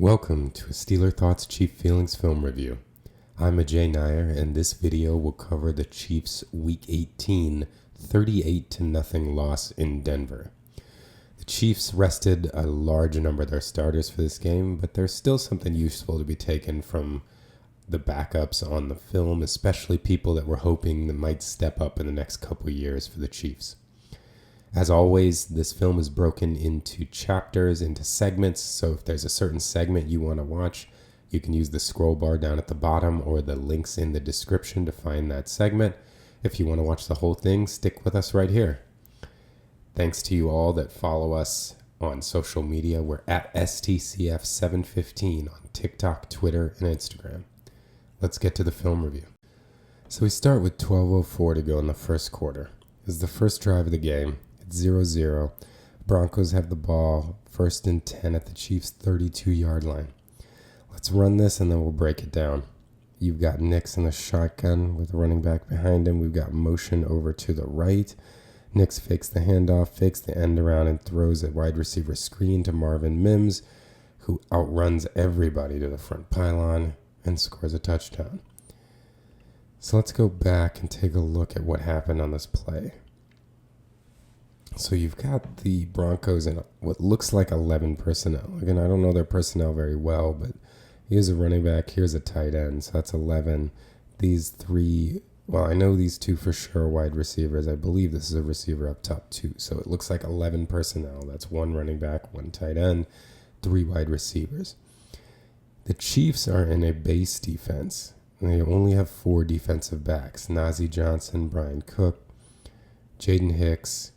Welcome to a Steeler Thoughts Chief Feelings film review. I'm Ajay, and this video will cover the Chiefs' Week 18 38-0 loss in Denver. The Chiefs rested a large number of their starters for this game, but there's still something useful to be taken from the backups on the film, especially people that were hoping that might step up in the next couple years for the Chiefs. As always, this film is broken into chapters, into segments, so if there's a certain segment you want to watch, you can use the scroll bar down at the bottom or the links in the description to find that segment. If you want to watch the whole thing, stick with us right here. Thanks to you all that follow us on social media. We're at STCF715 on TikTok, Twitter, and Instagram. Let's get to the film review. So we start with 12:04 to go in the first quarter. This is the first drive of the game. 0-0. Broncos have the ball, 1st and 10 at the Chiefs' 32-yard line. Let's run this and then we'll break it down. You've got Hicks in the shotgun with the running back behind him. We've got motion over to the right. Hicks fakes the handoff, fakes the end around, and throws a wide receiver screen to Mims, who outruns everybody to the front pylon and scores a touchdown. So let's go back and take a look at what happened on this play. So you've got the Broncos in what looks like 11 personnel. Again, I don't know their personnel very well, but here's a running back, here's a tight end, so that's 11. These three, well, I know these two for sure are wide receivers. I believe this is a receiver up top too. So it looks like 11 personnel. That's one running back, one tight end, 3 wide receivers. The Chiefs are in a base defense. They only have 4 defensive backs: Najee Johnson, Brian Cook, Jaden Hicks,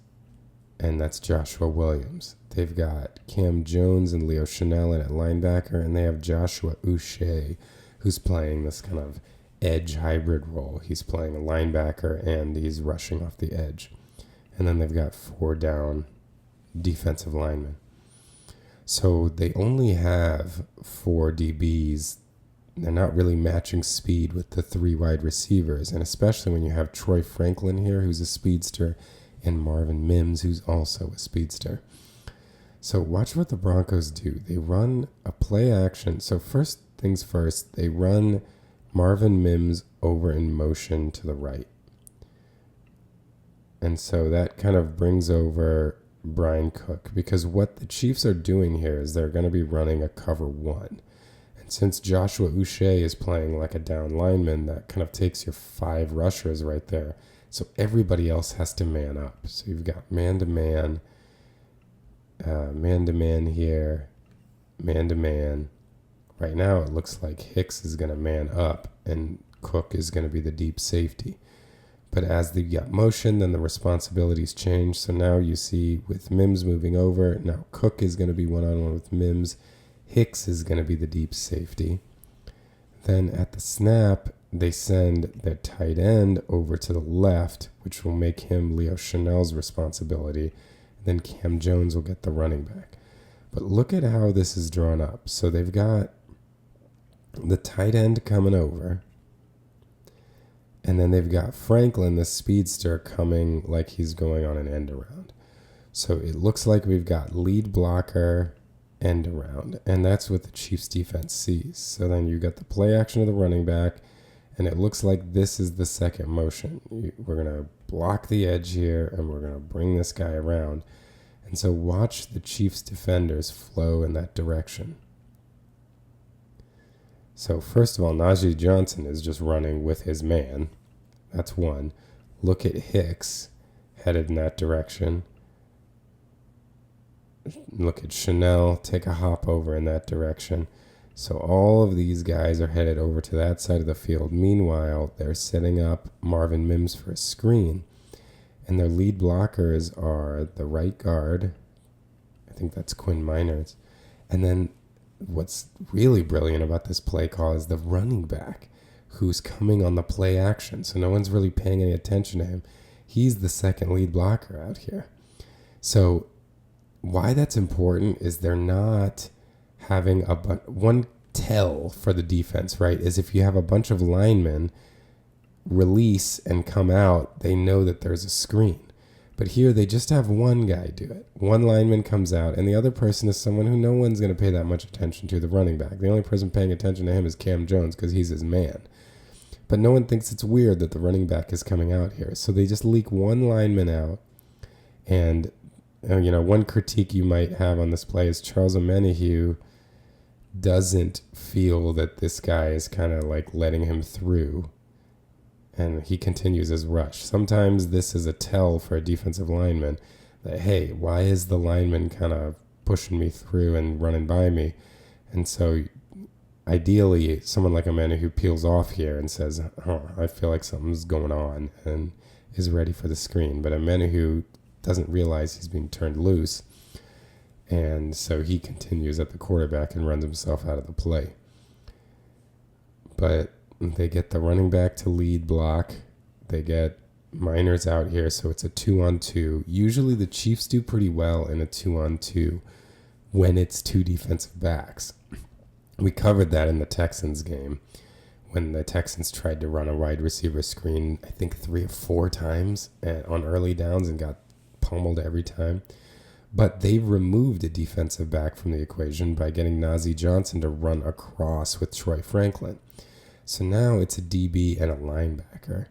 and that's Joshua Williams. They've got Cam Jones and Leo Chenal in at linebacker, and they have Joshua Ajay, who's playing this kind of edge hybrid role. He's playing a linebacker, and he's rushing off the edge. And then they've got 4 down defensive linemen. So they only have 4 DBs. They're not really matching speed with the 3 wide receivers, and especially when you have Troy Franklin here, who's a speedster, and Mims, who's also a speedster. So watch what the Broncos do. They run a play action. So first things first, they run Mims over in motion to the right. And so that kind of brings over Brian Cook, because what the Chiefs are doing here is they're going to be running a cover 1. And since Joshua Ajay is playing like a down lineman, that kind of takes your 5 rushers right there. So everybody else has to man up. So you've got man-to-man here, man-to-man. Right now it looks like Hicks is going to man up and Cook is going to be the deep safety. But as they've got motion, then the responsibilities change. So now you see with Mims moving over, now Cook is going to be one-on-one with Mims. Hicks is going to be the deep safety. Then at the snap, they send their tight end over to the left, which will make him Leo Chenal's responsibility. Then Cam Jones will get the running back. But look at how this is drawn up. So they've got the tight end coming over, and then they've got Franklin, the speedster, coming like he's going on an end around. So it looks like we've got lead blocker, end around, and that's what the Chiefs defense sees. So then you got the play action of the running back, and it looks like this is the second motion. We're going to block the edge here, and we're going to bring this guy around. And so watch the Chiefs defenders flow in that direction. So first of all, Najee Johnson is just running with his man. That's one. Look at Hicks headed in that direction. Look at Chenal take a hop over in that direction. So all of these guys are headed over to that side of the field. Meanwhile, they're setting up Mims for a screen. And their lead blockers are the right guard. I think that's Quinn Miners. And then what's really brilliant about this play call is the running back who's coming on the play action. So no one's really paying any attention to him. He's the second lead blocker out here. So why that's important is they're not having one tell for the defense, right, is if you have a bunch of linemen release and come out, they know that there's a screen. But here they just have one guy do it. One lineman comes out, and the other person is someone who no one's going to pay that much attention to, the running back. The only person paying attention to him is Cam Jones because he's his man. But no one thinks it's weird that the running back is coming out here. So they just leak one lineman out. And, one critique you might have on this play is Charles Remigio doesn't feel that this guy is kind of like letting him through. And he continues his rush. Sometimes this is a tell for a defensive lineman that, hey, why is the lineman kind of pushing me through and running by me? And so ideally, someone like Amanda who peels off here and says, I feel like something's going on, and is ready for the screen. But Amanda who doesn't realize he's being turned loose, and so he continues at the quarterback and runs himself out of the play. But they get the running back to lead block. They get Miners out here, so it's a 2-on-2. Usually the Chiefs do pretty well in a 2-on-2 when it's two defensive backs. We covered that in the Texans game when the Texans tried to run a wide receiver screen, I think 3 or 4 times on early downs and got pummeled every time. But they removed a defensive back from the equation by getting Najee Johnson to run across with Troy Franklin. So now it's a DB and a linebacker.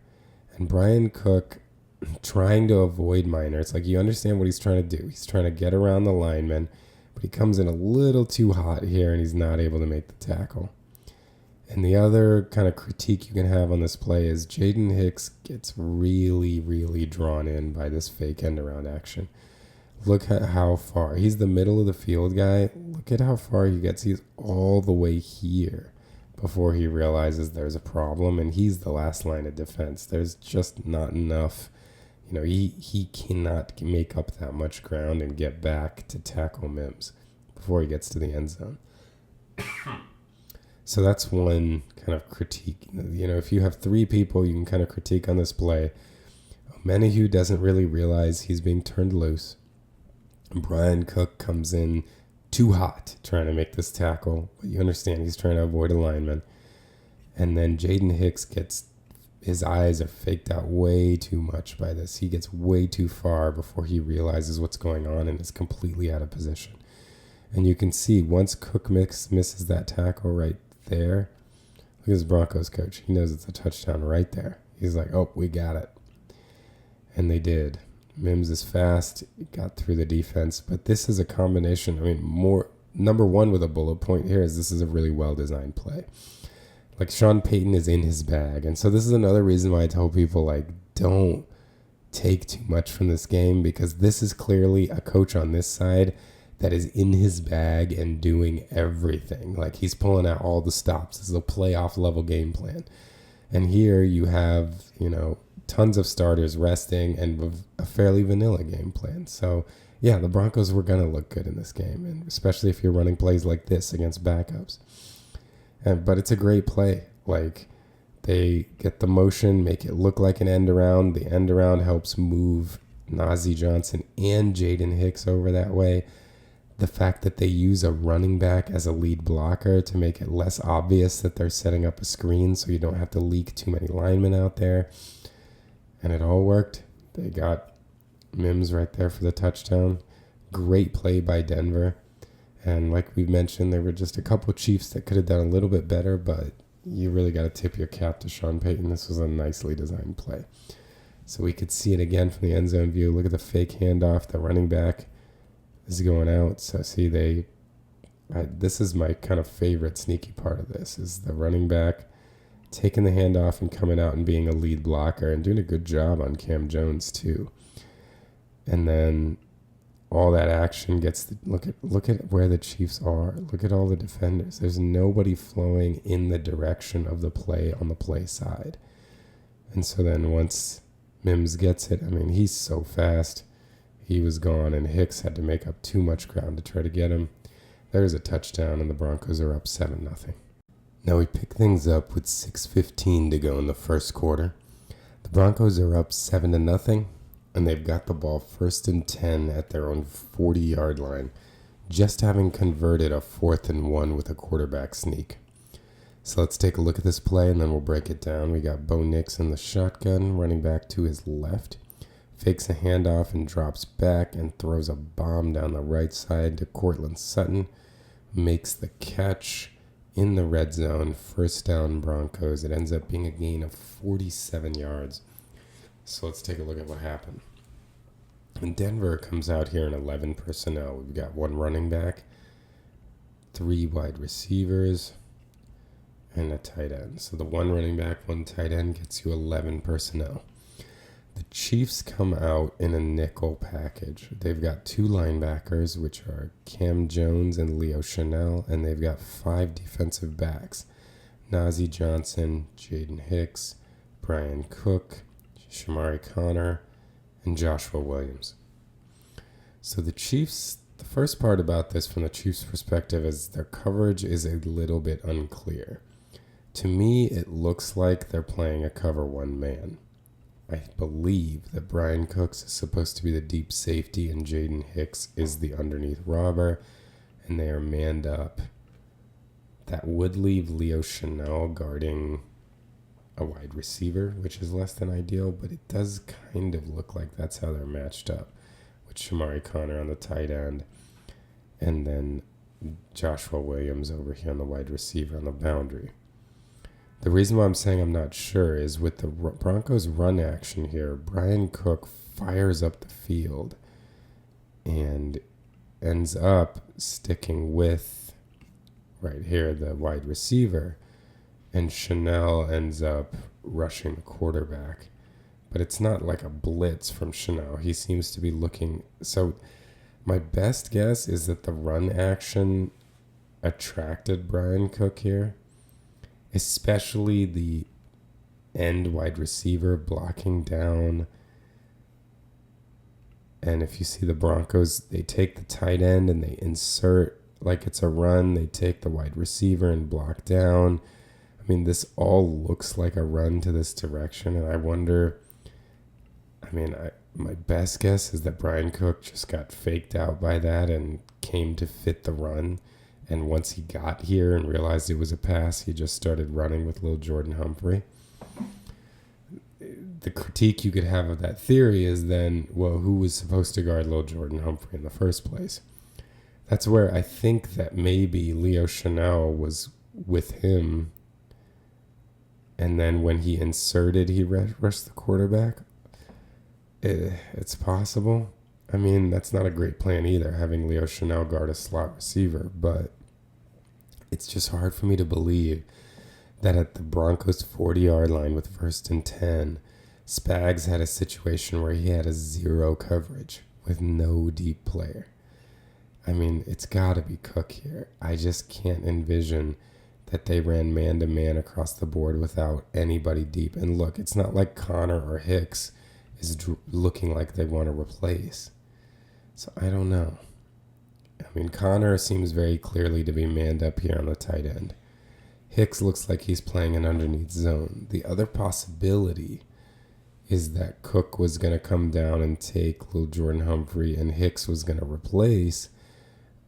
And Brian Cook trying to avoid Miners. Like, you understand what he's trying to do. He's trying to get around the lineman, but he comes in a little too hot here and he's not able to make the tackle. And the other kind of critique you can have on this play is Jaden Hicks gets really, really drawn in by this fake end around action. Look at how far. He's the middle of the field guy. Look at how far he gets. He's all the way here before he realizes there's a problem, and he's the last line of defense. There's just not enough. He cannot make up that much ground and get back to tackle Mims before he gets to the end zone. So that's one kind of critique. If you have 3 people you can kind of critique on this play, Menahue doesn't really realize he's being turned loose. Brian Cook comes in too hot trying to make this tackle, but you understand he's trying to avoid a lineman. And then Jaden Hicks his eyes are faked out way too much by this. He gets way too far before he realizes what's going on and is completely out of position. And you can see once Cook misses that tackle right there, look at this Broncos coach. He knows it's a touchdown right there. He's like, oh, we got it. And they did. Mims is fast, got through the defense, but this is a combination. Number one with a bullet point here is this is a really well-designed play. Like, Sean Payton is in his bag, and so this is another reason why I tell people, don't take too much from this game, because this is clearly a coach on this side that is in his bag and doing everything. Like, he's pulling out all the stops. This is a playoff level game plan. And here you have, tons of starters resting and a fairly vanilla game plan. So, yeah, the Broncos were going to look good in this game, and especially if you're running plays like this against backups. But it's a great play. Like, they get the motion, make it look like an end around. The end around helps move Najee Johnson and Jaden Hicks over that way. The fact that they use a running back as a lead blocker to make it less obvious that they're setting up a screen so you don't have to leak too many linemen out there. And it all worked. They got Mims right there for the touchdown. Great play by Denver. And like we mentioned, there were just a couple of Chiefs that could have done a little bit better, but you really got to tip your cap to Sean Payton. This was a nicely designed play. So we could see it again from the end zone view. Look at the fake handoff. The running back is going out. So see, this is my kind of favorite sneaky part of this, is the running back taking the handoff and coming out and being a lead blocker and doing a good job on Cam Jones too. And then all that action gets look at where the Chiefs are. Look at all the defenders. There's nobody flowing in the direction of the play on the play side. And so then once Mims gets it, he's so fast. He was gone, and Hicks had to make up too much ground to try to get him. There's a touchdown, and the Broncos are up 7-0. Now we pick things up with 6:15 to go in the first quarter. The Broncos are up 7-0, and they've got the ball 1st and 10 at their own 40-yard line, just having converted a 4th and 1 with a quarterback sneak. So let's take a look at this play, and then we'll break it down. We got Bo Nix in the shotgun, running back to his left. fakes a handoff and drops back and throws a bomb down the right side to Courtland Sutton. Makes the catch in the red zone. First down Broncos. It ends up being a gain of 47 yards. So let's take a look at what happened. And Denver comes out here in 11 personnel. We've got one running back, 3 wide receivers, and a tight end. So the one running back, one tight end gets you 11 personnel. The Chiefs come out in a nickel package. They've got 2 linebackers, which are Cam Jones and Leo Chanel, and they've got 5 defensive backs. Najee Johnson, Jaden Hicks, Brian Cook, Shamari Connor, and Joshua Williams. So the Chiefs, the first part about this from the Chiefs' perspective is their coverage is a little bit unclear. To me, it looks like they're playing a cover 1 man. I believe that Brian Cooks is supposed to be the deep safety and Jaden Hicks is the underneath robber, and they are manned up. That would leave Leo Chanel guarding a wide receiver, which is less than ideal, but it does kind of look like that's how they're matched up, with Shamari Connor on the tight end, and then Joshua Williams over here on the wide receiver on the boundary. The reason why I'm saying I'm not sure is with the Broncos run action here, Brian Cook fires up the field and ends up sticking with, right here, the wide receiver, and Chanel ends up rushing the quarterback. But it's not like a blitz from Chanel. He seems to be looking... So my best guess is that the run action attracted Brian Cook here, especially the end wide receiver blocking down. And if you see the Broncos, they take the tight end and they insert like it's a run. They take the wide receiver and block down. I mean, this all looks like a run to this direction. And I wonder, my best guess is that Brian Cook just got faked out by that and came to fit the run. And once he got here and realized it was a pass, he just started running with little Jordan Humphrey. The critique you could have of that theory is then, well, who was supposed to guard little Jordan Humphrey in the first place? That's where I think that maybe Leo Chanel was with him, and then when he inserted, he rushed the quarterback. It's possible. I mean, that's not a great plan either, having Leo Chanel guard a slot receiver, but it's just hard for me to believe that at the Broncos' 40-yard line with 1st and 10, Spags had a situation where he had a 0 coverage with no deep player. I mean, it's got to be Cook here. I just can't envision that they ran man-to-man across the board without anybody deep. And look, it's not like Connor or Hicks is looking like they want to replace. So I don't know. I mean, Connor seems very clearly to be manned up here on the tight end. Hicks looks like he's playing an underneath zone. The other possibility is that Cook was going to come down and take little Jordan Humphrey and Hicks was going to replace,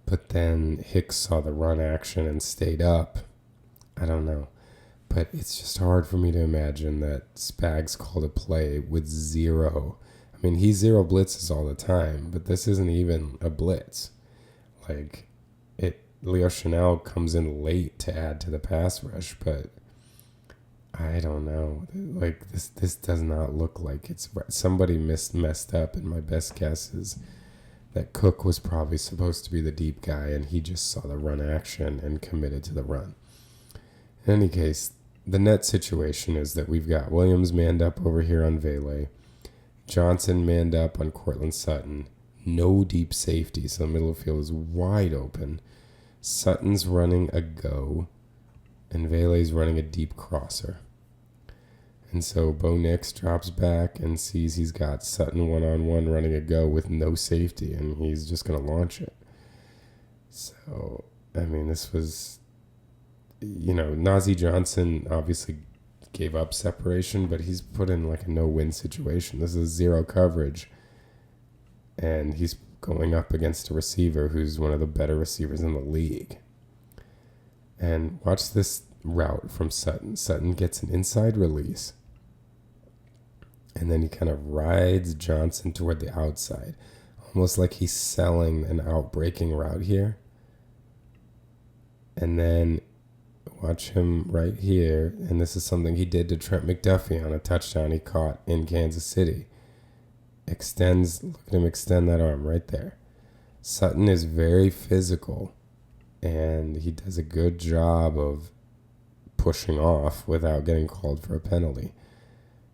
but then Hicks saw the run action and stayed up. I don't know. But it's just hard for me to imagine that Spags called a play with 0. I mean, he 0 blitzes all the time, but this isn't even a blitz. Like, Leo Chanel comes in late to add to the pass rush, but I don't know. Like, this does not look like it's right. Somebody messed up, and my best guess is that Cook was probably supposed to be the deep guy, and he just saw the run action and committed to the run. In any case, the net situation is that we've got Williams manned up over here on Vele, Johnson manned up on Courtland Sutton, no deep safety, so the middle of the field is wide open. Sutton's running a go, and Vele's running a deep crosser. And so Bo Nix drops back and sees he's got Sutton one-on-one running a go with no safety, and he's just going to launch it. So, I mean, this was, Najee Johnson obviously gave up separation, but he's put in like a no-win situation. This is 0 coverage, and he's going up against a receiver who's one of the better receivers in the league. And watch this route from Sutton. Sutton gets an inside release. And then he kind of rides Johnson toward the outside, almost like he's selling an out-breaking route here. And then watch him right here. And this is something he did to Trent McDuffie on a touchdown he caught in Kansas City. Look at him extend that arm right there. Sutton is very physical, and he does a good job of pushing off without getting called for a penalty.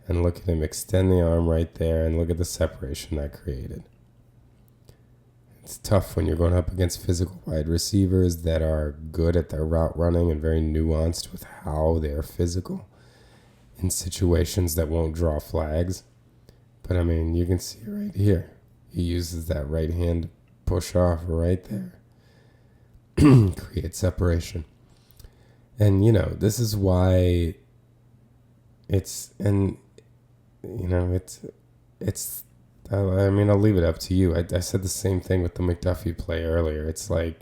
And look at him extend the arm right there, and look at the separation that created. It's tough when you're going up against physical wide receivers that are good at their route running and very nuanced with how they're physical in situations that won't draw flags. But I mean, you can see right here. He uses that right hand to push off right there. Create separation. And, this is why I'll leave it up to you. I said the same thing with the McDuffie play earlier. It's like,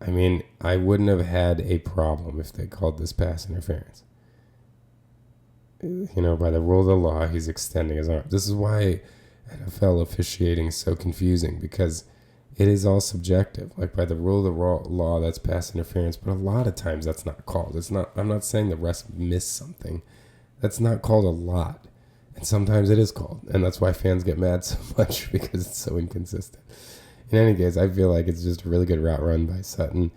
I wouldn't have had a problem if they called this pass interference. By the rule of the law, he's extending his arm. This is why NFL officiating is so confusing, because it is all subjective. Like, by the rule of the law, that's pass interference, but a lot of times that's not called. I'm not saying the refs missed something. That's not called a lot. And sometimes it is called. And that's why fans get mad so much, because it's so inconsistent. In any case, I feel like it's just a really good route run by Sutton.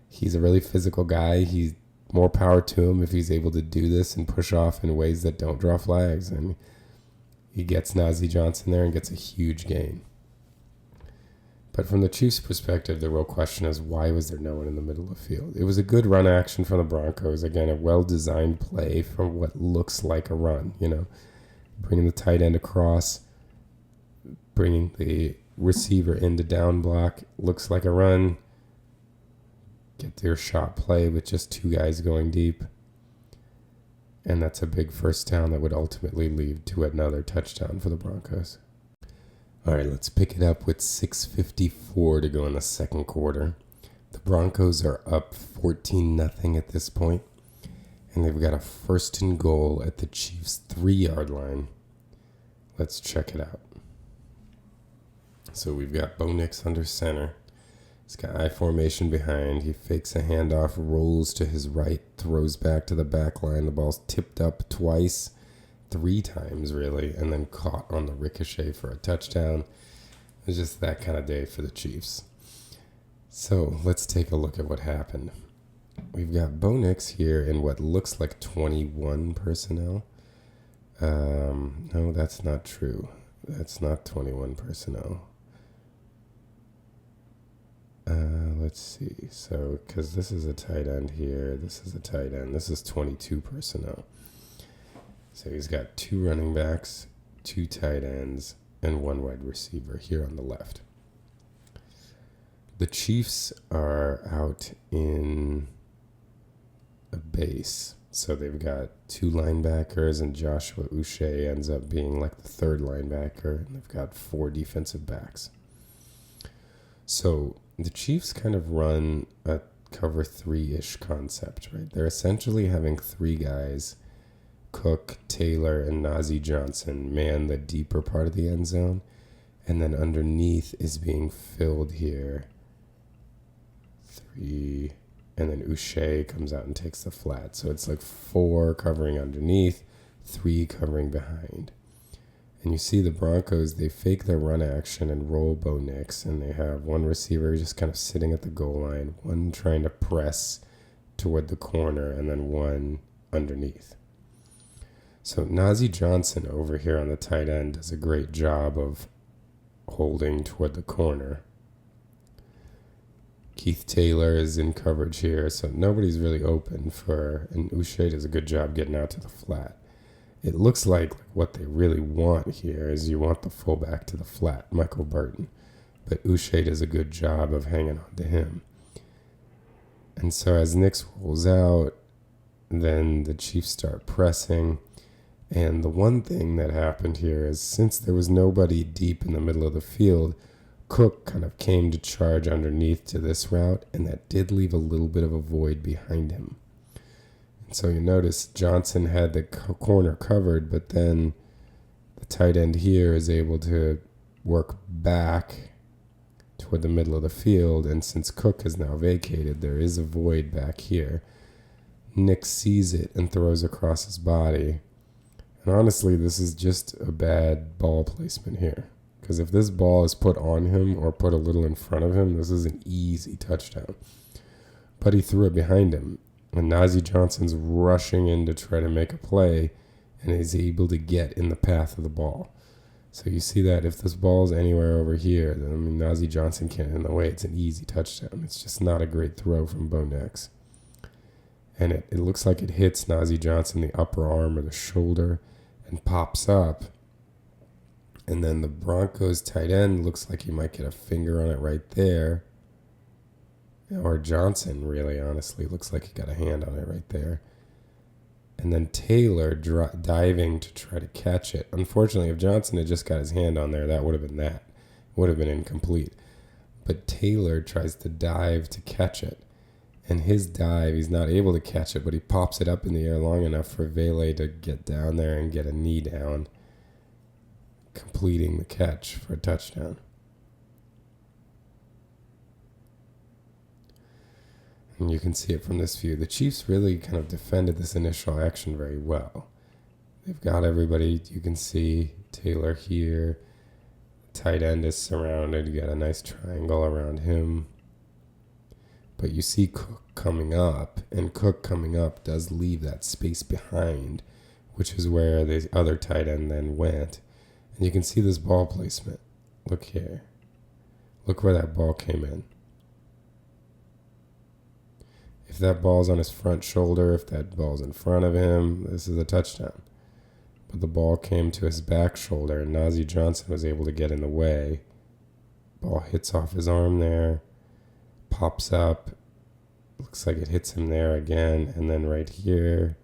He's a really physical guy. He's more power to him if he's able to do this and push off in ways that don't draw flags. And he gets Najee Johnson there and gets a huge gain. But from the Chiefs' perspective, the real question is, why was there no one in the middle of the field? It was a good run action from the Broncos. Again, a well-designed play for what looks like a run, Bringing the tight end across, bringing the receiver into down block. Looks like a run. Get their shot play with just two guys going deep. And that's a big first down that would ultimately lead to another touchdown for the Broncos. All right, let's pick it up with 6:54 to go in the second quarter. The Broncos are up 14-0 at this point, and they've got a 1st and goal at the Chiefs' 3-yard line. Let's check it out. So we've got Bo Nix under center. He's got I formation behind. He fakes a handoff, rolls to his right, throws back to the back line. The ball's tipped up twice. 3 times, really, and then caught on the ricochet for a touchdown. It was just that kind of day for the Chiefs. So let's take a look at what happened. We've got Bo Nix here in what looks like 21 personnel. No, that's not true. That's not 21 personnel. Let's see. So, because this is a tight end here, this is a tight end. This is 22 personnel. So he's got 2 running backs, 2 tight ends, and 1 wide receiver here on the left. The Chiefs are out in a base. So they've got 2 linebackers, and Joshua Uche ends up being like the 3rd linebacker, and they've got 4 defensive backs. So the Chiefs kind of run a cover 3-ish concept, right? They're essentially having 3 guys, Cook, Taylor, and Najee Johnson, man the deeper part of the end zone. And then underneath is being filled here. 3, and then Uche comes out and takes the flat. So it's like 4 covering underneath, 3 covering behind. And you see the Broncos, they fake their run action and roll Bo Nix, and they have 1 receiver just kind of sitting at the goal line, 1 trying to press toward the corner, and then 1 underneath. So Najee Johnson over here on the tight end does a great job of holding toward the corner. Keith Taylor is in coverage here, so nobody's really open and Uche does a good job getting out to the flat. It looks like what they really want here is you want the fullback to the flat, Michael Burton. But Uche does a good job of hanging on to him. And so as Nix rolls out, then the Chiefs start pressing. And the one thing that happened here is since there was nobody deep in the middle of the field, Cook kind of came to charge underneath to this route, and that did leave a little bit of a void behind him. And so you notice Johnson had the corner covered, but then tight end here is able to work back toward the middle of the field, and since Cook is now vacated, there is a void back here. Nick sees it and throws across his body. And honestly, this is just a bad ball placement here. Because if this ball is put on him or put a little in front of him, this is an easy touchdown. But he threw it behind him. And Najee Johnson's rushing in to try to make a play and is able to get in the path of the ball. So you see that if this ball's anywhere over here, then Najee Johnson can't in the way. It's an easy touchdown. It's just not a great throw from Bo Nix. And it looks like it hits Najee Johnson the upper arm or the shoulder and pops up. And then the Broncos tight end looks like he might get a finger on it right there. Or Johnson, really, honestly, looks like he got a hand on it right there. And then Taylor diving to try to catch it. Unfortunately, if Johnson had just got his hand on there, that would have been that. Would have been incomplete. But Taylor tries to dive to catch it. And his dive, he's not able to catch it, but he pops it up in the air long enough for Vele to get down there and get a knee down, completing the catch for a touchdown. And you can see it from this view. The Chiefs really kind of defended this initial action very well. They've got everybody. You can see Taylor here. Tight end is surrounded. You got a nice triangle around him. But you see Cook coming up, and Cook coming up does leave that space behind, which is where the other tight end then went. And you can see this ball placement. Look here. Look where that ball came in. If that ball's on his front shoulder, if that ball's in front of him, this is a touchdown. But the ball came to his back shoulder, and Najee Johnson was able to get in the way. Ball hits off his arm there, pops up. Looks like it hits him there again, and then right here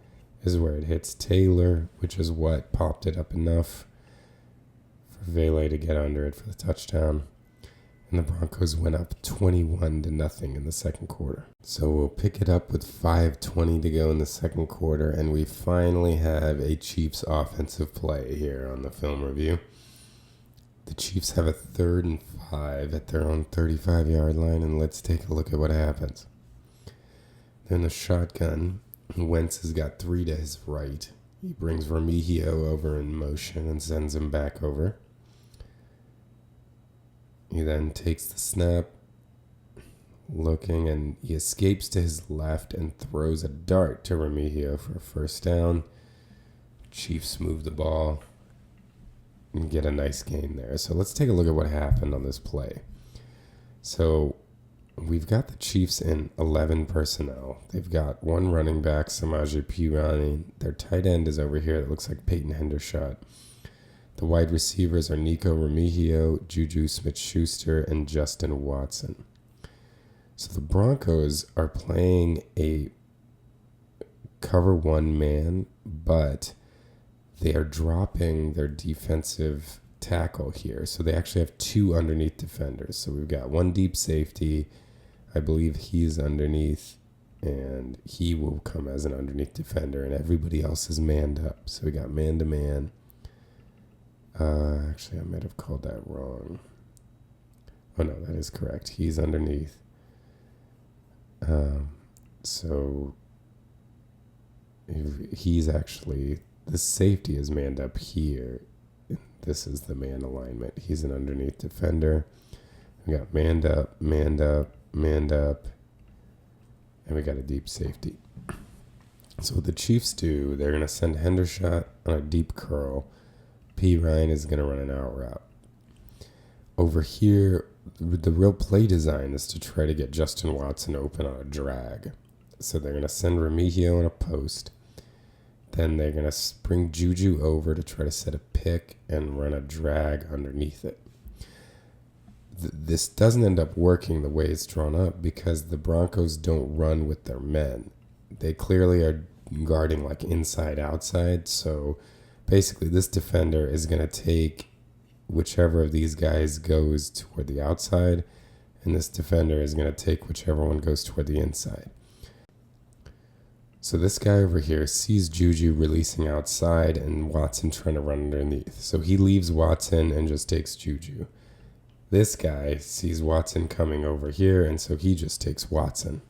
is where it hits Taylor, which is what popped it up enough for Vele to get under it for the touchdown. And the Broncos went up 21-0 in the second quarter. So we'll pick it up with 5:20 to go in the second quarter, and we finally have a Chiefs offensive play here on the film review. The Chiefs have a 3rd and 5 at their own 35-yard line, and let's take a look at what happens. They're in the shotgun. Wentz has got 3 to his right. He brings Remigio over in motion and sends him back over. He then takes the snap, looking, and he escapes to his left and throws a dart to Remigio for a first down. Chiefs move the ball and get a nice gain there. So let's take a look at what happened on this play. So we've got the Chiefs in 11 personnel. They've got one running back, Samaje Perine. Their tight end is over here. It looks like Peyton Hendershot. The wide receivers are Nico Remigio, Juju Smith-Schuster, and Justin Watson. So the Broncos are playing a cover 1 man, but they are dropping their defensive tackle here. So they actually have 2 underneath defenders. So we've got 1 deep safety. I believe he's underneath, and he will come as an underneath defender, and everybody else is manned up. So we got man-to-man. Actually, I might have called that wrong. Oh, no, that is correct. He's underneath. So he's actually, the safety is manned up here. This is the man alignment. He's an underneath defender. We got manned up, manned up, manned up, and we got a deep safety. So what the Chiefs do, they're going to send Hendershot on a deep curl. Perine is going to run an out route. Over here, the real play design is to try to get Justin Watson open on a drag. So they're going to send Remigio on a post. Then they're going to bring Juju over to try to set a pick and run a drag underneath it. This doesn't end up working the way it's drawn up because the Broncos don't run with their men. They clearly are guarding like inside outside. So basically this defender is going to take whichever of these guys goes toward the outside, and this defender is going to take whichever one goes toward the inside. So this guy over here sees Juju releasing outside and Watson trying to run underneath. So he leaves Watson and just takes Juju. This guy sees Watson coming over here, and so he just takes Watson.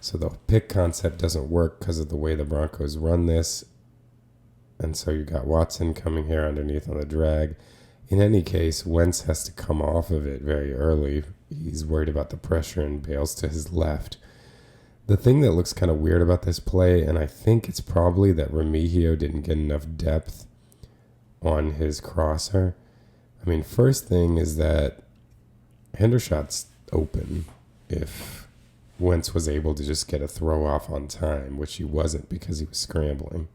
So the pick concept doesn't work because of the way the Broncos run this. And so you got Watson coming here underneath on the drag. In any case, Wentz has to come off of it very early. He's worried about the pressure and bails to his left. The thing that looks kind of weird about this play, and I think it's probably that Remigio didn't get enough depth on his crosser. I mean, first thing is that Hendershot's open if Wentz was able to just get a throw off on time, which he wasn't because he was scrambling.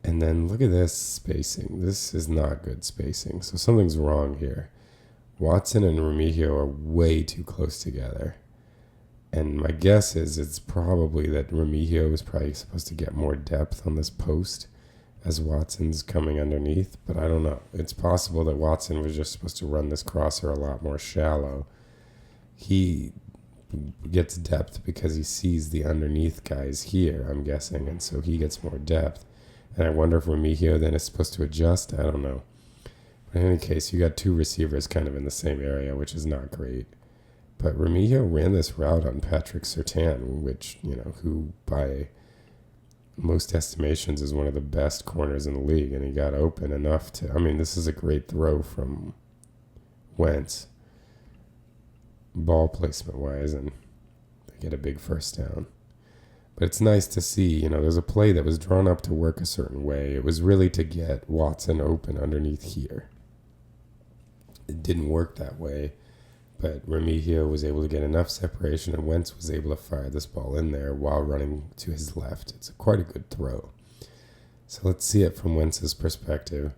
And then look at this spacing. This is not good spacing. So something's wrong here. Watson and Remigio are way too close together. And my guess is it's probably that Remigio is probably supposed to get more depth on this post as Watson's coming underneath. But I don't know. It's possible that Watson was just supposed to run this crosser a lot more shallow. He gets depth because he sees the underneath guys here, I'm guessing. And so he gets more depth. And I wonder if Remigio then is supposed to adjust. I don't know. But in any case, you got two receivers kind of in the same area, which is not great. But Remigio ran this route on Patrick Surtain, which, who by most estimations is one of the best corners in the league. And he got open enough to, this is a great throw from Wentz, ball placement wise, and they get a big first down. But it's nice to see, there's a play that was drawn up to work a certain way. It was really to get Watson open underneath here. It didn't work that way, but Remigio was able to get enough separation, and Wentz was able to fire this ball in there while running to his left. It's quite a good throw. So let's see it from Wentz's perspective.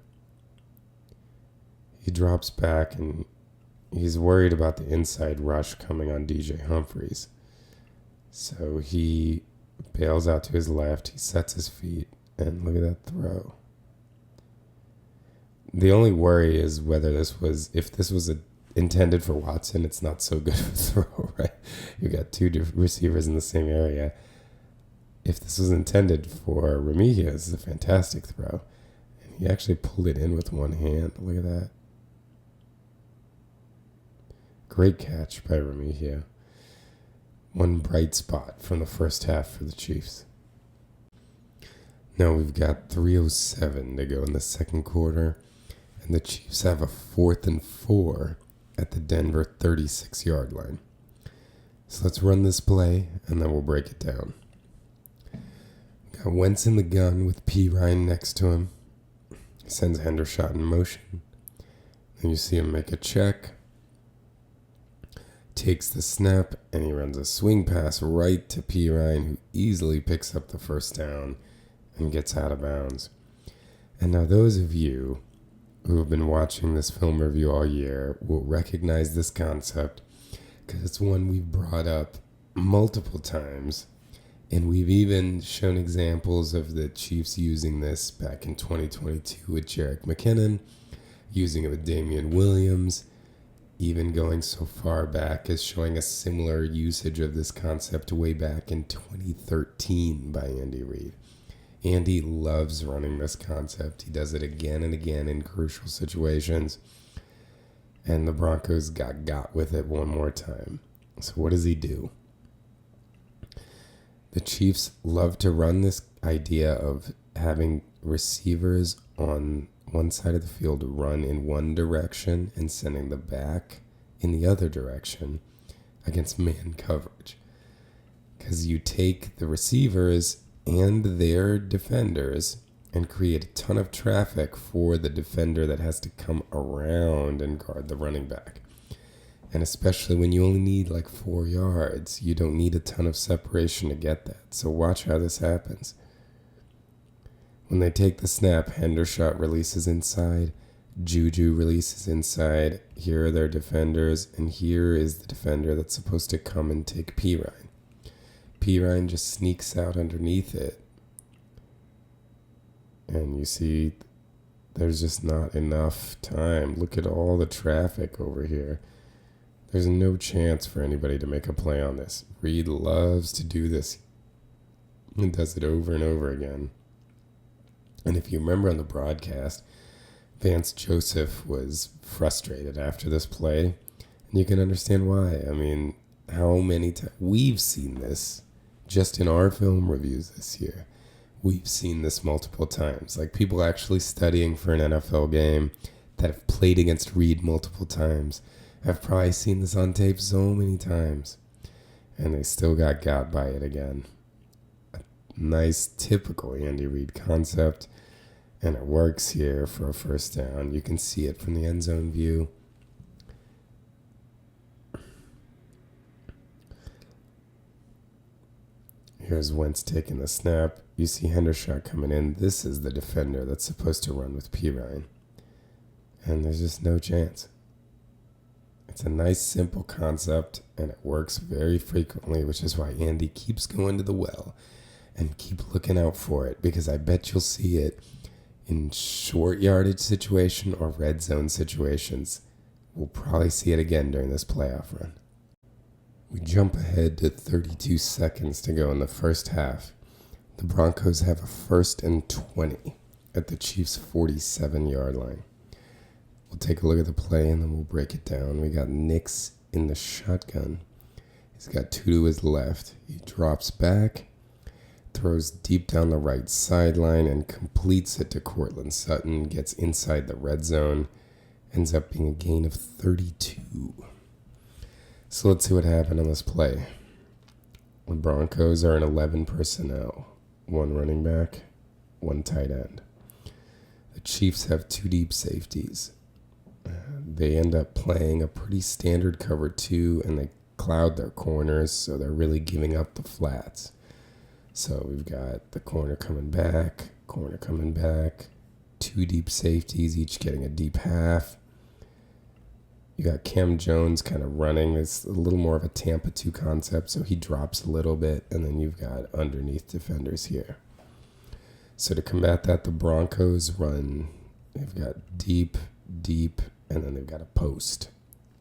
He drops back, and he's worried about the inside rush coming on DJ Humphries. So he bails out to his left. He sets his feet, and look at that throw. The only worry is whether if this was intended for Watson, it's not so good of a throw, right? You got two receivers in the same area. If this was intended for Remigio, this is a fantastic throw. And he actually pulled it in with one hand. Look at that. Great catch by Remigio. One bright spot from the first half for the Chiefs. Now we've got 3:07 to go in the second quarter, and the Chiefs have a 4th and 4 at the Denver 36-yard line. So let's run this play, and then we'll break it down. Got Wentz in the gun with P. Ryan next to him. He sends Hendershot in motion. Then you see him make a check. Takes the snap, and he runs a swing pass right to P. Ryan, who easily picks up the first down and gets out of bounds. And now those of you who have been watching this film review all year will recognize this concept because it's one we've brought up multiple times, and we've even shown examples of the Chiefs using this back in 2022 with Jerick McKinnon, using it with Damian Williams, even going so far back as showing a similar usage of this concept way back in 2013 by Andy Reid. Andy loves running this concept. He does it again and again in crucial situations. And the Broncos got with it one more time. So what does he do? The Chiefs love to run this idea of having receivers on one side of the field run in one direction and sending the back in the other direction against man coverage. Because you take the receivers and their defenders and create a ton of traffic for the defender that has to come around and guard the running back. And especially when you only need like 4 yards, you don't need a ton of separation to get that. So watch how this happens. When they take the snap, Hendershot releases inside, Juju releases inside. Here are their defenders, and here is the defender that's supposed to come and take P. Ryan. P. Ryan just sneaks out underneath it. And you see there's just not enough time. Look at all the traffic over here. There's no chance for anybody to make a play on this. Reid loves to do this. and does it over and over again. And if you remember on the broadcast, Vance Joseph was frustrated after this play. And you can understand why. I mean, how many times we've seen this just in our film reviews this year. We've seen this multiple times. Like people actually studying for an NFL game that have played against Reid multiple times have probably seen this on tape so many times. And they still got by it again. A nice, typical Andy Reid concept. And it works here for a first down. You can see it from the end zone view. Here's Wentz taking the snap. You see Hendershot coming in. This is the defender that's supposed to run with Pirine. And there's just no chance. It's a nice, simple concept, and it works very frequently, which is why Andy keeps going to the well and keep looking out for it, because I bet you'll see it in short yardage situation or red zone situations. We'll probably see it again during this playoff run. We jump ahead to 32 seconds to go in the first half. The Broncos have a 1st and 20 at the Chiefs' 47-yard line. We'll take a look at the play and then we'll break it down. We got Hicks in the shotgun. He's got 2 to his left. He drops back, throws deep down the right sideline and completes it to Sutton, gets inside the red zone, ends up being a gain of 32. So let's see what happened on this play. The Broncos are in 11 personnel, 1 running back, 1 tight end. The Chiefs have 2 deep safeties. They end up playing a pretty standard cover 2, and they cloud their corners, so they're really giving up the flats. So we've got the corner coming back, 2 deep safeties, each getting a deep half. You got Cam Jones kind of running. It's a little more of a Tampa 2 concept, so he drops a little bit, and then you've got underneath defenders here. So to combat that, the Broncos run, they've got deep, and then they've got a post.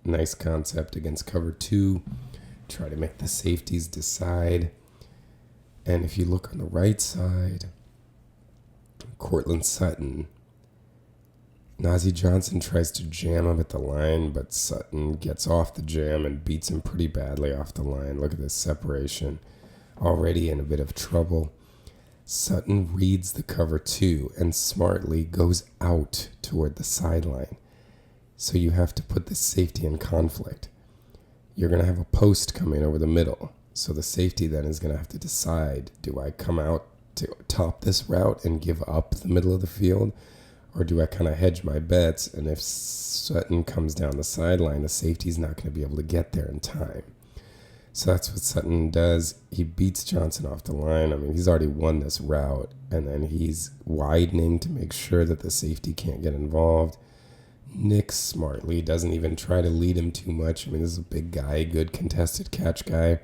Nice concept against cover 2. Try to make the safeties decide. And if you look on the right side, Sutton, Najee Johnson tries to jam him at the line, but Sutton gets off the jam and beats him pretty badly off the line. Look at this separation. Already in a bit of trouble. Sutton reads the cover 2 and smartly goes out toward the sideline. So you have to put the safety in conflict. You're going to have a post coming over the middle. So the safety then is going to have to decide, do I come out to top this route and give up the middle of the field? Or do I kind of hedge my bets? And if Sutton comes down the sideline, the safety's not going to be able to get there in time. So that's what Sutton does. He beats Johnson off the line. I mean, he's already won this route. And then he's widening to make sure that the safety can't get involved. Nick smartly doesn't even try to lead him too much. I mean, this is a big guy, good contested catch guy.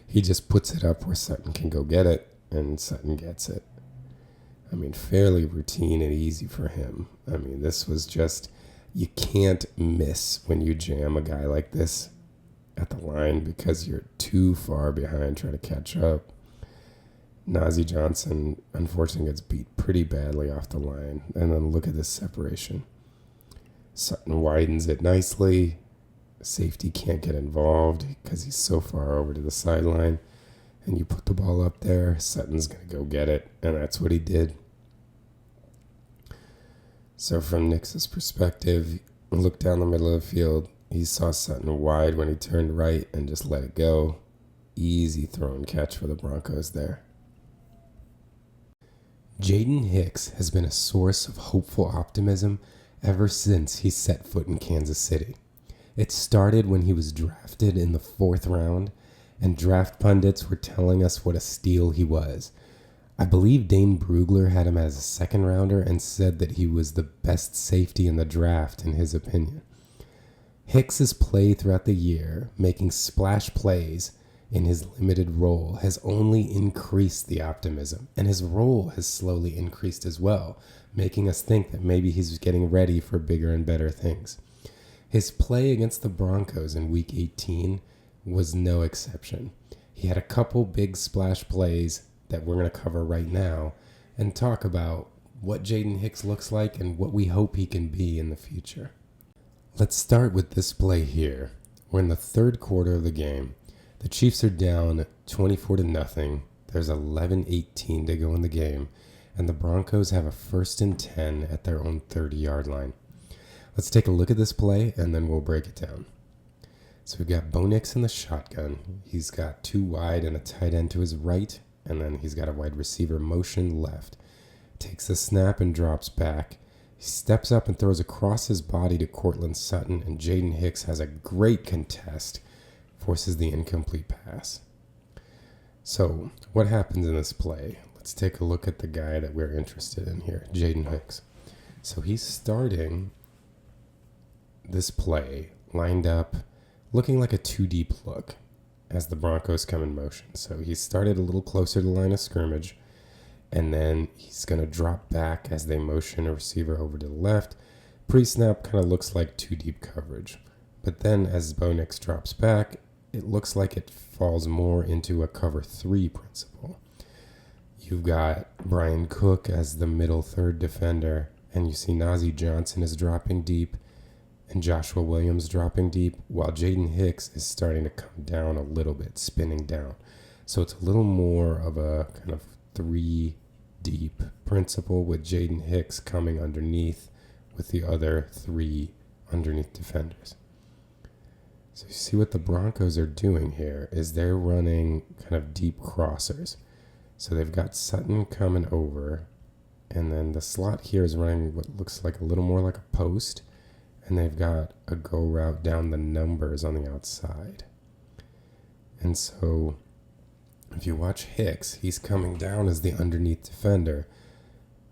He just puts it up where Sutton can go get it, and Sutton gets it. I mean, fairly routine and easy for him. I mean, this was just, you can't miss when you jam a guy like this at the line because you're too far behind trying to catch up. Najee Johnson, unfortunately, gets beat pretty badly off the line. And then look at this separation. Sutton widens it nicely. Safety can't get involved because he's so far over to the sideline. And you put the ball up there, Sutton's going to go get it. And that's what he did. So from Nick's perspective, look down the middle of the field. He saw Sutton wide when he turned right and just let it go. Easy throw and catch for the Broncos there. Jaden Hicks has been a source of hopeful optimism ever since he set foot in Kansas City. It started when he was drafted in the 4th round, and draft pundits were telling us what a steal he was. I believe Dane Brugler had him as a 2nd rounder and said that he was the best safety in the draft in his opinion. Hicks's play throughout the year, making splash plays in his limited role, has only increased the optimism, and his role has slowly increased as well, making us think that maybe he's getting ready for bigger and better things. His play against the Broncos in Week 18 was no exception. He had a couple big splash plays that we're going to cover right now and talk about what Jaden Hicks looks like and what we hope he can be in the future. Let's start with this play here. We're in the third quarter of the game. The Chiefs are down 24-0. There's 11:18 to go in the game, and the Broncos have a 1st and 10 at their own 30-yard line. Let's take a look at this play, and then we'll break it down. So we've got Bo Nix in the shotgun. He's got 2 wide and a tight end to his right, and then he's got a wide receiver motion left. Takes the snap and drops back. He steps up and throws across his body to Courtland Sutton, and Jaden Hicks has a great contest, forces the incomplete pass. So what happens in this play? Let's take a look at the guy that we're interested in here, Jaden Hicks. So he's starting this play lined up, looking like a 2-deep look as the Broncos come in motion. So he started a little closer to the line of scrimmage, and then he's going to drop back as they motion a receiver over to the left. Pre-snap kind of looks like 2-deep coverage. But then as Bo Nix drops back, it looks like it falls more into a cover 3 principle. You've got Brian Cook as the middle third defender, and you see Najee Johnson is dropping deep and Joshua Williams dropping deep, while Jaden Hicks is starting to come down a little bit, spinning down. So it's a little more of a kind of 3-deep principle with Jaden Hicks coming underneath with the other 3 underneath defenders. So you see what the Broncos are doing here is they're running kind of deep crossers. So they've got Sutton coming over, and then the slot here is running what looks like a little more like a post, and they've got a go route down the numbers on the outside. And so if you watch Hicks, he's coming down as the underneath defender,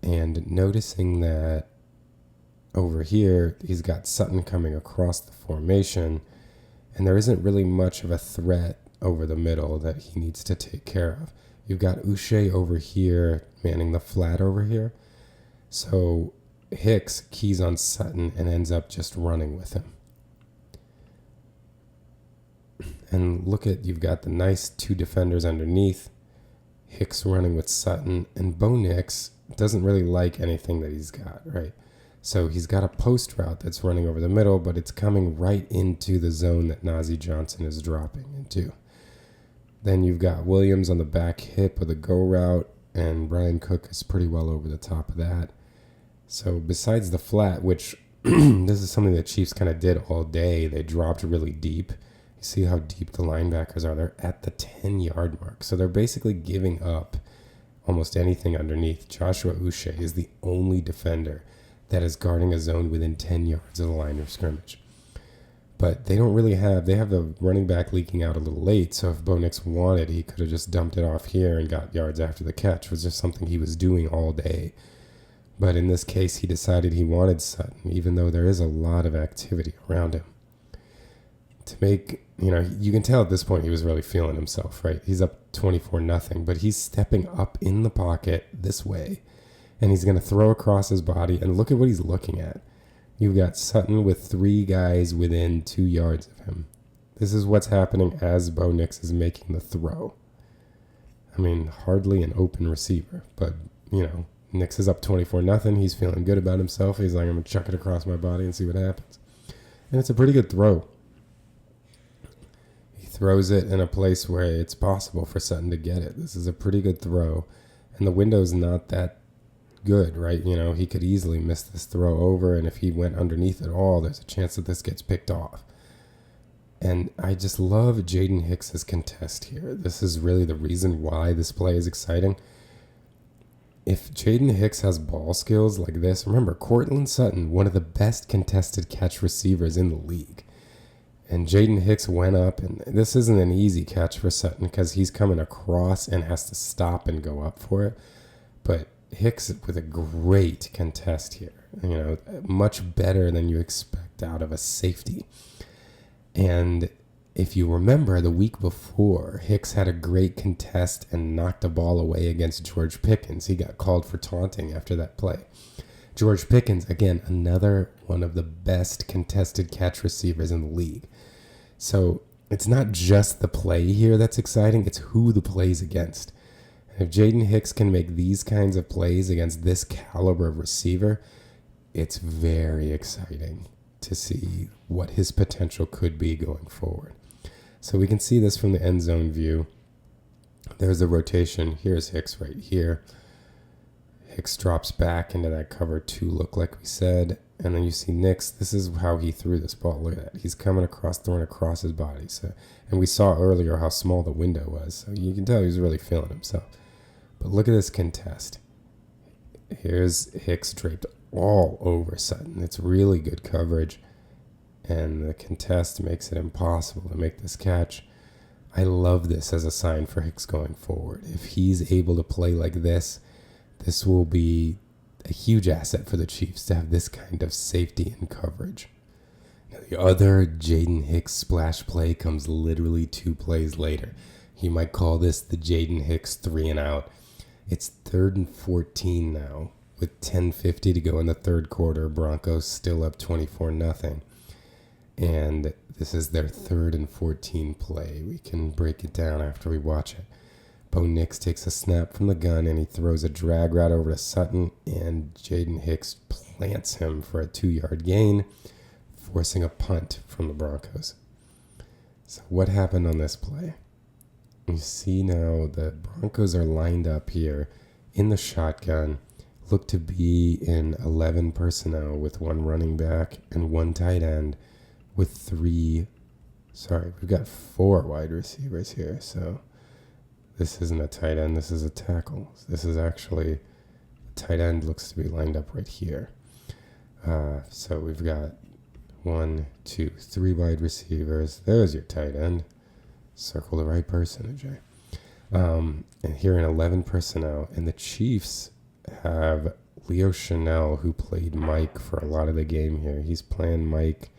and noticing that over here he's got Sutton coming across the formation, and there isn't really much of a threat over the middle that he needs to take care of. You've got Ajay over here manning the flat over here. So Hicks keys on Sutton and ends up just running with him. And look at, you've got the nice 2 defenders underneath. Hicks running with Sutton, and Bo Nix doesn't really like anything that he's got, right? So he's got a post route that's running over the middle, but it's coming right into the zone that Najee Johnson is dropping into. Then you've got Williams on the back hip of the go route, and Brian Cook is pretty well over the top of that. So besides the flat, which this is something that Chiefs kind of did all day, they dropped really deep. You see how deep the linebackers are. They're at the 10-yard mark. So they're basically giving up almost anything underneath. Joshua Ajay is the only defender that is guarding a zone within 10 yards of the line of scrimmage. But they don't really have, they have the running back leaking out a little late, so if Bo Nix wanted, he could have just dumped it off here and got yards after the catch. It was just something he was doing all day. But in this case, he decided he wanted Sutton, even though there is a lot of activity around him. To make, you can tell at this point he was really feeling himself, right? He's up 24-0, but he's stepping up in the pocket this way, and he's going to throw across his body, and look at what he's looking at. You've got Sutton with 3 guys within 2 yards of him. This is what's happening as Bo Nix is making the throw. I mean, hardly an open receiver, but, Nix is up 24-0. He's feeling good about himself. He's like, I'm going to chuck it across my body and see what happens. And it's a pretty good throw. He throws it in a place where it's possible for Sutton to get it. This is a pretty good throw. And the window's not that good, right? He could easily miss this throw over, and if he went underneath at all, there's a chance that this gets picked off. And I just love Jaden Hicks' contest here. This is really the reason why this play is exciting. If Jaden Hicks has ball skills like this, remember, Courtland Sutton, one of the best contested catch receivers in the league. And Jaden Hicks went up, and this isn't an easy catch for Sutton because he's coming across and has to stop and go up for it. But Hicks with a great contest here, much better than you expect out of a safety. And if you remember, the week before, Hicks had a great contest and knocked a ball away against George Pickens. He got called for taunting after that play. George Pickens, again, another one of the best contested catch receivers in the league. So it's not just the play here that's exciting, it's who the play's against. If Jaden Hicks can make these kinds of plays against this caliber of receiver, it's very exciting to see what his potential could be going forward. So we can see this from the end zone view. There's a rotation. Here's Hicks right here. Hicks drops back into that cover 2 look like we said. And then you see Nix. This is how he threw this ball. Look at that. He's coming across, throwing across his body. So, and we saw earlier how small the window was. So you can tell he was really feeling himself. But look at this contest. Here's Hicks draped all over Sutton. It's really good coverage. And the contest makes it impossible to make this catch. I love this as a sign for Hicks going forward. If he's able to play like this, this will be a huge asset for the Chiefs to have this kind of safety and coverage. Now, the other Jaden Hicks splash play comes literally 2 plays later. You might call this the Jaden Hicks 3 and out. It's 3rd and 14 now with 10:50 to go in the third quarter. Broncos still up 24-0. And this is their 3rd and 14 play. We can break it down after we watch it. Bo Nix takes a snap from the gun and he throws a drag route over to Sutton, and Jaden Hicks plants him for a 2-yard gain, forcing a punt from the Broncos. So what happened on this play? You see now the Broncos are lined up here in the shotgun, look to be in 11 personnel with 1 running back and 1 tight end with we've got 4 wide receivers here. So this isn't a tight end, this is a tackle. This is actually, tight end looks to be lined up right here. So we've got 1, 2, 3 wide receivers. There's your tight end. Circle the right person, Ajay. And here in 11 personnel. And the Chiefs have Leo Chanel, who played Mike for a lot of the game here. He's playing Mike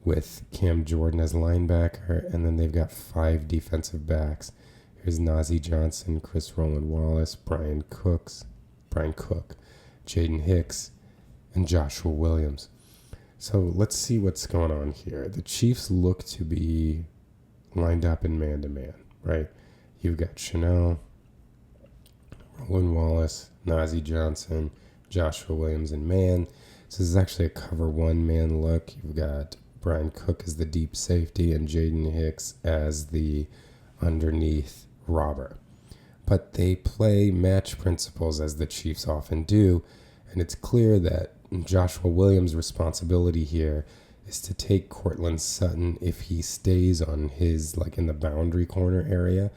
with Cam Jordan as linebacker. And then they've got 5 defensive backs. Here's Najee Johnson, Chris Roland Wallace, Brian Cook, Jaden Hicks, and Joshua Williams. So let's see what's going on here. The Chiefs look to be lined up in man-to-man, right? You've got Chanel, Roland Wallace, Najee Johnson, Joshua Williams in man. So this is actually a cover 1 man look. You've got Brian Cook as the deep safety and Jaden Hicks as the underneath robber. But they play match principles as the Chiefs often do, and it's clear that Joshua Williams' responsibility here is to take Courtland Sutton if he stays on his, in the boundary corner area.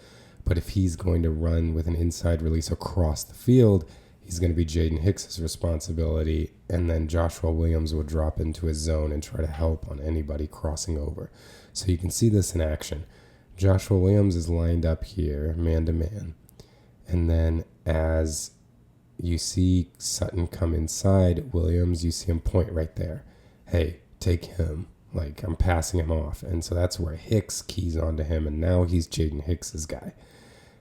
But if he's going to run with an inside release across the field, he's going to be Jaden Hicks' responsibility, and then Joshua Williams will drop into his zone and try to help on anybody crossing over. So you can see this in action. Joshua Williams is lined up here, man-to-man. And then as you see Sutton come inside Williams, you see him point right there. Hey, take him. I'm passing him off. And so that's where Hicks keys onto him, and now he's Jaden Hicks' guy.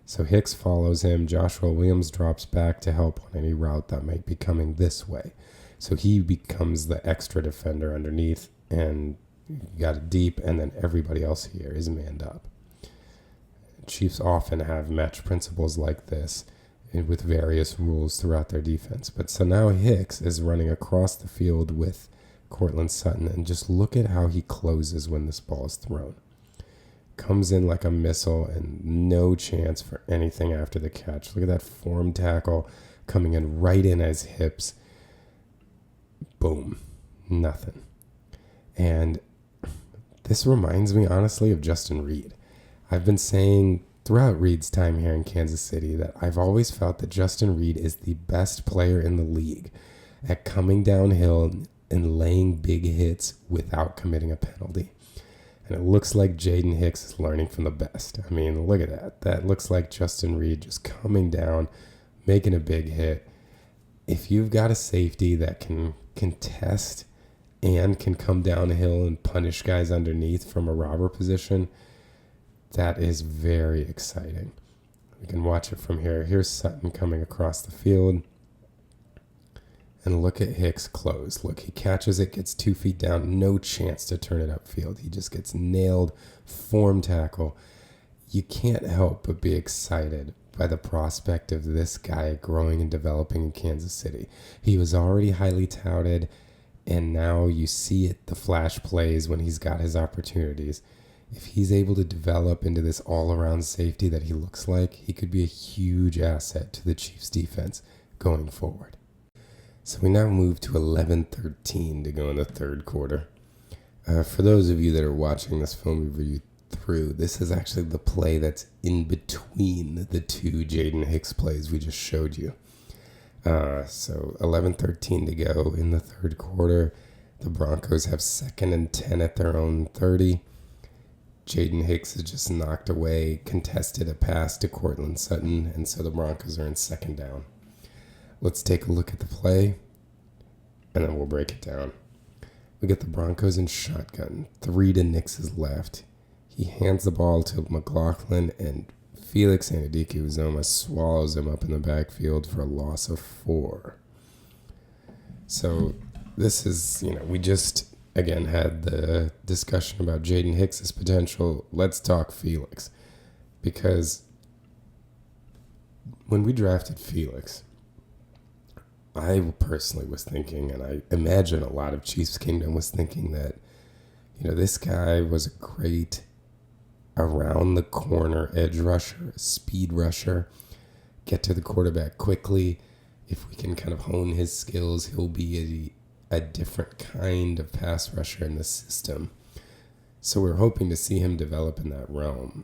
So Hicks follows him. Joshua Williams drops back to help on any route that might be coming this way. So he becomes the extra defender underneath, and you got it deep, and then everybody else here is manned up. Chiefs often have match principles like this with various rules throughout their defense. But so now Hicks is running across the field with Courtland Sutton, and just look at how he closes when this ball is thrown. Comes in like a missile and no chance for anything after the catch. Look at that form tackle coming in right in his hips. Boom. Nothing. And this reminds me, honestly, of Justin Reid. I've been saying throughout Reid's time here in Kansas City that I've always felt that Justin Reid is the best player in the league at coming downhill and laying big hits without committing a penalty. And it looks like Jaden Hicks is learning from the best. I mean, look at that. That looks like Justin Reid just coming down, making a big hit. If you've got a safety that can contest and can come downhill and punish guys underneath from a robber position, that is very exciting. We can watch it from here. Here's Sutton coming across the field. And look at Hicks close. Look, he catches it, gets 2 feet down, no chance to turn it upfield. He just gets nailed, form tackle. You can't help but be excited by the prospect of this guy growing and developing in Kansas City. He was already highly touted, and now you see it, the flash plays when he's got his opportunities. If he's able to develop into this all-around safety that he looks like, he could be a huge asset to the Chiefs defense going forward. So we now move to 11-13 to go in the third quarter. For those of you that are watching this film review through, this is actually the play that's in between the two Jaden Hicks plays we just showed you. So 11-13 to go in the third quarter. The Broncos have 2nd and 10 at their own 30. Jaden Hicks has just knocked away, contested a pass to Courtland Sutton, and so the Broncos are in 2nd down. Let's take a look at the play, and then we'll break it down. We get the Broncos in shotgun, 3 to Nix's left. He hands the ball to McLaughlin, and Felix Anudike-Uzomah swallows him up in the backfield for a loss of 4. So this is, we just, again, had the discussion about Jaden Hicks' potential. Let's talk Felix. Because when we drafted Felix, I personally was thinking, and I imagine a lot of Chiefs Kingdom was thinking that, this guy was a great around the corner edge rusher, speed rusher, get to the quarterback quickly. If we can kind of hone his skills, he'll be a different kind of pass rusher in the system. So we're hoping to see him develop in that realm.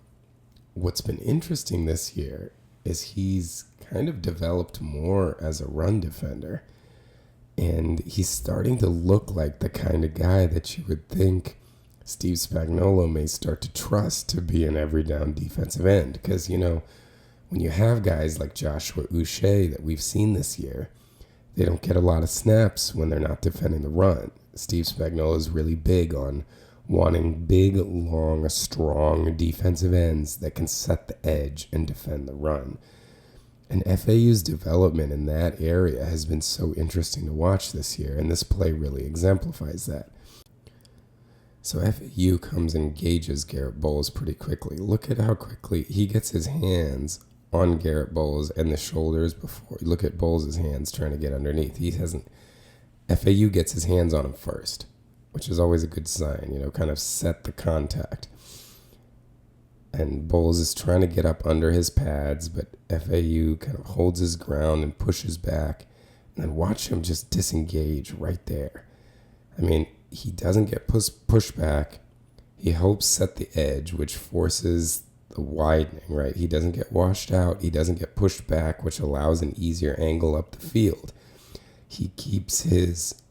What's been interesting this year is he's kind of developed more as a run defender. And he's starting to look like the kind of guy that you would think Steve Spagnuolo may start to trust to be an every down defensive end. Because, when you have guys like Joshua Uche that we've seen this year, they don't get a lot of snaps when they're not defending the run. Steve Spagnuolo is really big on wanting big, long, strong defensive ends that can set the edge and defend the run. And FAU's development in that area has been so interesting to watch this year, and this play really exemplifies that. So FAU comes and engages Garrett Bowles pretty quickly. Look at how quickly he gets his hands on Garrett Bowles and the shoulders before. Look at Bowles' hands trying to get underneath. FAU gets his hands on him first, which is always a good sign, kind of set the contact. And Bowles is trying to get up under his pads, but FAU kind of holds his ground and pushes back. And then watch him just disengage right there. He doesn't get pushed back. He helps set the edge, which forces the widening, right? He doesn't get washed out. He doesn't get pushed back, which allows an easier angle up the field. He keeps his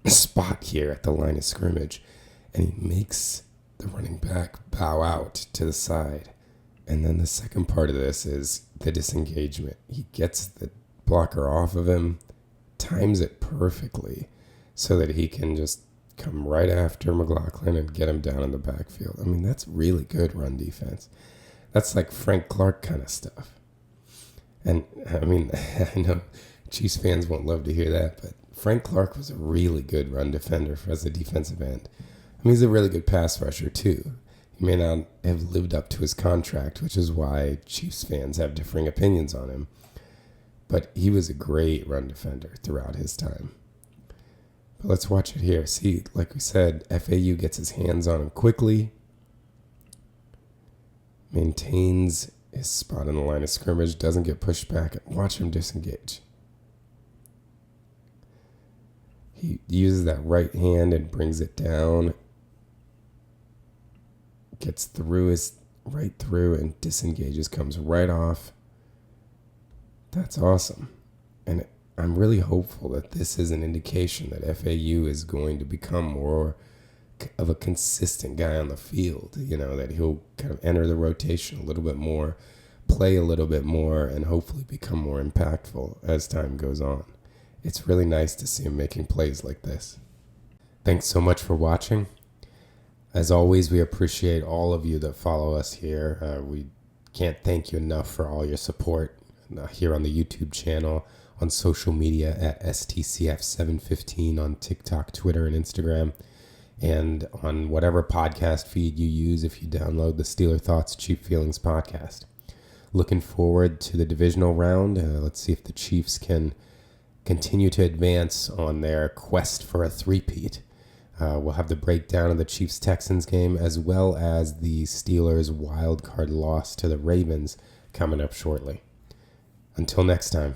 spot here at the line of scrimmage, and he makes the running back bow out to the side. And then the second part of this is the disengagement. He gets the blocker off of him, times it perfectly so that he can just come right after McLaughlin and get him down in the backfield. That's really good run defense. That's like Frank Clark kind of stuff. And I know Chiefs fans won't love to hear that, but Frank Clark was a really good run defender as a defensive end. He's a really good pass rusher too. He may not have lived up to his contract, which is why Chiefs fans have differing opinions on him. But he was a great run defender throughout his time. But let's watch it here. See, like we said, FAU gets his hands on him quickly, maintains his spot in the line of scrimmage, doesn't get pushed back, and watch him disengage. He uses that right hand and brings it down, gets right through and disengages, comes right off. That's awesome. And I'm really hopeful that this is an indication that FAU is going to become more of a consistent guy on the field, that he'll kind of enter the rotation a little bit more, play a little bit more, and hopefully become more impactful as time goes on. It's really nice to see him making plays like this. Thanks so much for watching. As always, we appreciate all of you that follow us here. We can't thank you enough for all your support here on the YouTube channel, on social media at STCF715 on TikTok, Twitter, and Instagram, and on whatever podcast feed you use if you download the Steeler Thoughts Chief Feelings podcast. Looking forward to the divisional round. Let's see if the Chiefs can continue to advance on their quest for a three-peat. We'll have the breakdown of the Chiefs-Texans game as well as the Steelers' wild card loss to the Ravens coming up shortly. Until next time.